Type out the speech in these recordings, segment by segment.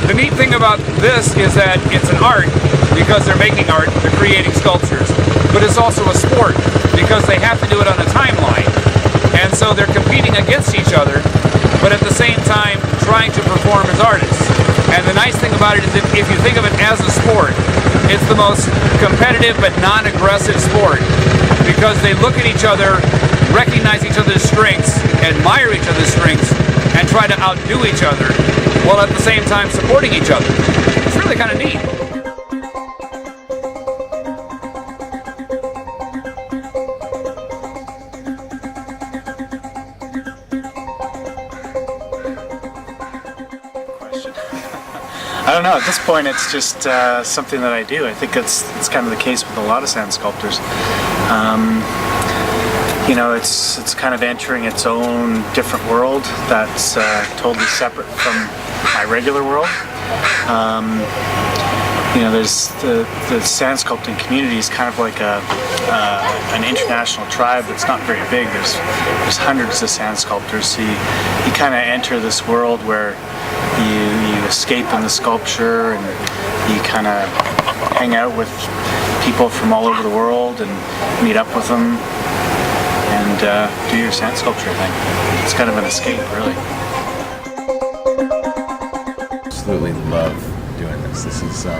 The neat thing about this is that it's an art because they're making art, they're creating sculptures, but it's also a sport because they have to do it on a timeline. And so they're competing against each other, but at the same time trying to perform as artists. And the nice thing about it is if you think of it as a sport, it's the most competitive but non-aggressive sport because they look at each other, recognize each other's strengths, admire each other's strengths, and try to outdo each other while at the same time supporting each other. It's really kind of neat. I don't know, at this point it's just something that I do. I think it's kind of the case with a lot of sand sculptors. You know, it's kind of entering its own different world that's totally separate from my regular world. You know, there's the sand sculpting community is kind of like an international tribe that's not very big. There's hundreds of sand sculptors. So you kind of enter this world where you escape in the sculpture and you kind of hang out with people from all over the world and meet up with them and do your sand sculpture thing. It's kind of an escape, really. Absolutely love doing this. This is, I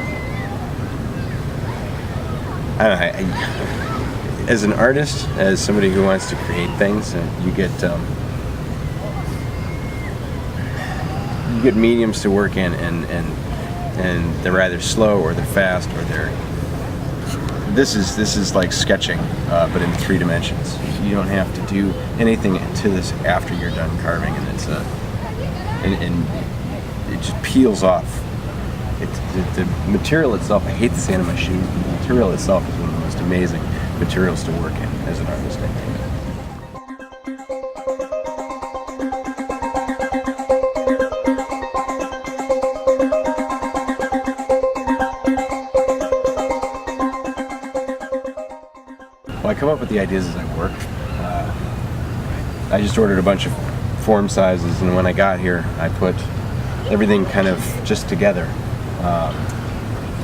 don't know, as an artist, as somebody who wants to create things, you get mediums to work in, and they're either slow or they're fast or they're. This is like sketching, but in 3 dimensions. You don't have to do anything to this after you're done carving, and it's and it just peels off. The material itself, I hate to say it on my shoe, the material itself is one of the most amazing materials to work in as an artist, I think. Well, I come up with the ideas as I work. I just ordered a bunch of form sizes, and when I got here, I put everything kind of just together.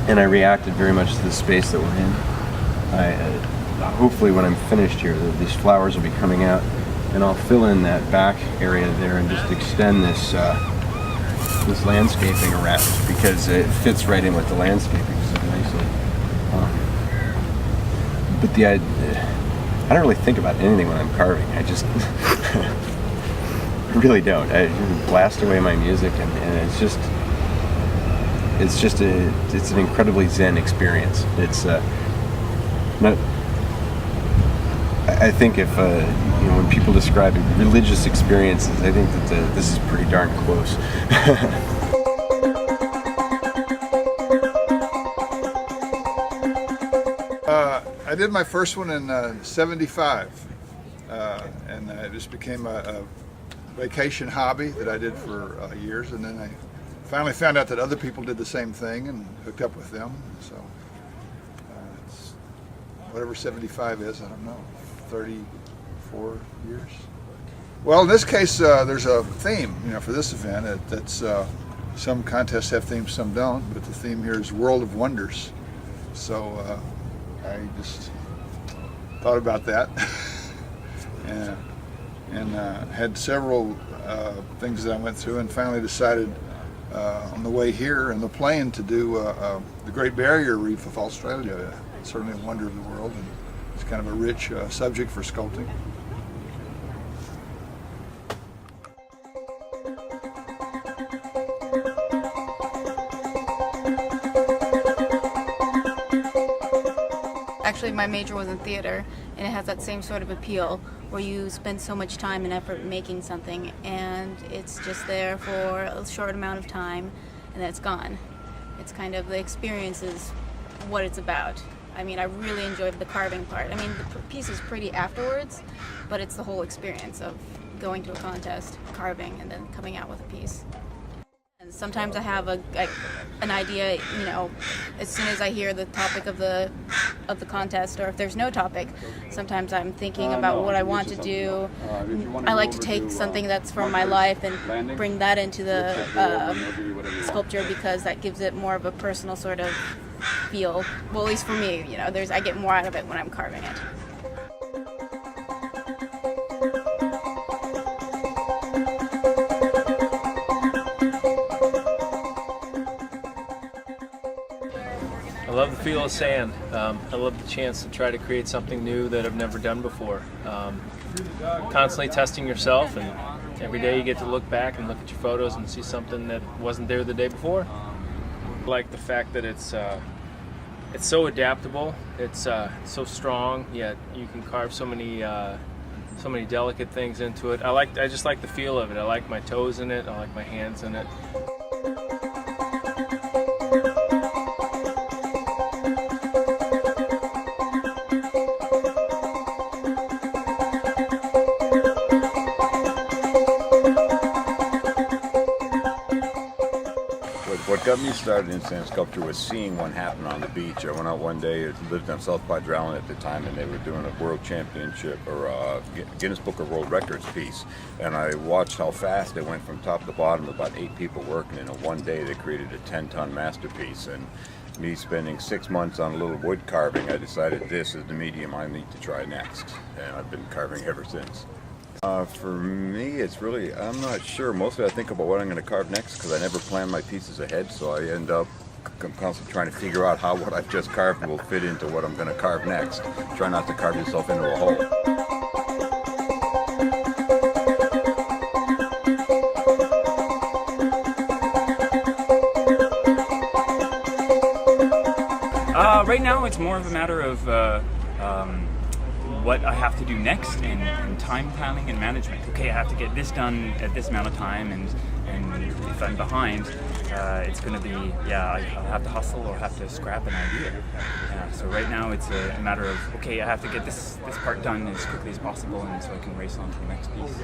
And I reacted very much to the space that we're in. Hopefully when I'm finished here, these flowers will be coming out, and I'll fill in that back area there and just extend this this landscaping around, because it fits right in with the landscaping so nicely. But I don't really think about anything when I'm carving. I just I really don't. I blast away my music, and it's an incredibly zen experience. It's not. I think if you know, when people describe religious experiences, I think that this is pretty darn close. I did my first one in '75, and it just became a vacation hobby that I did for years, and then I finally found out that other people did the same thing and hooked up with them. So it's whatever 75 is, I don't know, 34 years. Well, in this case, there's a theme, you know, for this event. That's some contests have themes, some don't, but the theme here is World of Wonders. So I just thought about that and had several things that I went through, and finally decided on the way here in the plane to do the Great Barrier Reef of Australia. It's certainly a wonder of the world, and it's kind of a rich subject for sculpting. Actually, my major was in theater, and it has that same sort of appeal where you spend so much time and effort making something, and it's just there for a short amount of time, and then it's gone. It's kind of the experience is what it's about. I mean, I really enjoyed the carving part. I mean, the piece is pretty afterwards, but it's the whole experience of going to a contest, carving, and then coming out with a piece. sometimes I have an idea, you know, as soon as I hear the topic of the contest, or if there's no topic, sometimes I'm thinking about what I want to do. I like to take something that's from my life and bring that into the sculpture, because that gives it more of a personal sort of feel. Well, at least for me, you know, I get more out of it when I'm carving it. I love the feel of sand. I love the chance to try to create something new that I've never done before. Constantly testing yourself, and every day you get to look back and look at your photos and see something that wasn't there the day before. I like the fact that it's so adaptable. It's so strong, yet you can carve so many delicate things into it. I just like the feel of it. I like my toes in it. I like my hands in it. What got me started in sand sculpture was seeing one happen on the beach. I went out one day, I lived on South Padre Island at the time, and they were doing a world championship or a Guinness Book of World Records piece. And I watched how fast it went from top to bottom, about 8 people working, and in one day they created a 10-ton masterpiece. And me spending 6 months on a little wood carving, I decided this is the medium I need to try next. And I've been carving ever since. For me, it's really, I'm not sure. Mostly I think about what I'm going to carve next, because I never plan my pieces ahead, so I end up constantly trying to figure out how what I've just carved will fit into what I'm going to carve next. Try not to carve yourself into a hole. Right now it's more of a matter of what I have to do next, and time planning and management. Okay, I have to get this done at this amount of time, and if I'm behind, it's going to be, I'll have to hustle or have to scrap an idea. So right now it's a matter of, okay, I have to get this part done as quickly as possible, and so I can race on to the next piece.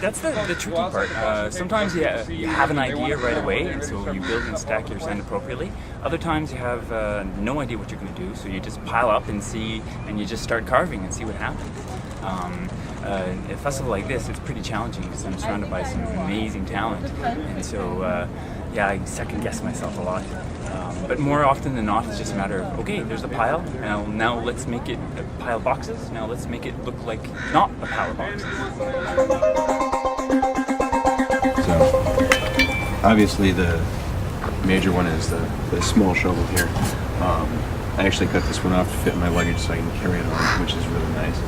That's the tricky part. Sometimes you have an idea right away, and so you build and stack your sand appropriately. Other times you have no idea what you're going to do, so you just pile up and see, and you just start carving and see what happens. A festival like this, it's pretty challenging because I'm surrounded by some amazing talent, and so I second guess myself a lot. But more often than not, it's just a matter of, okay, there's a pile, now let's make it a pile of boxes, now let's make it look like not a pile of boxes. So, obviously the major one is the small shovel here. I actually cut this one off to fit in my luggage so I can carry it on, which is really nice.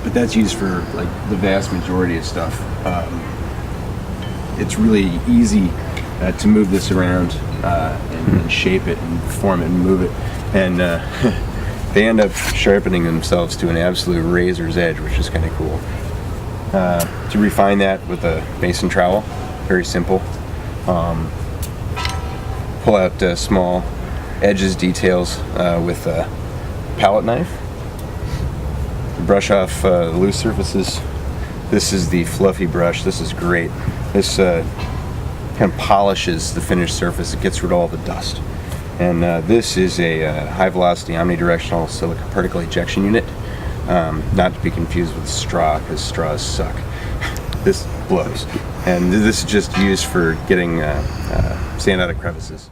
But that's used for like the vast majority of stuff. It's really easy to move this around and shape it and form it and move it, and they end up sharpening themselves to an absolute razor's edge, which is kind of cool. To refine that with a mason trowel, very simple. Pull out small edges, details with a palette knife. Brush off loose surfaces. This is the fluffy brush. This is great. This kind of polishes the finished surface. It gets rid of all the dust. And this is a high velocity omnidirectional silica particle ejection unit. Not to be confused with straw, because straws suck. This blows. And this is just used for getting sand out of crevices.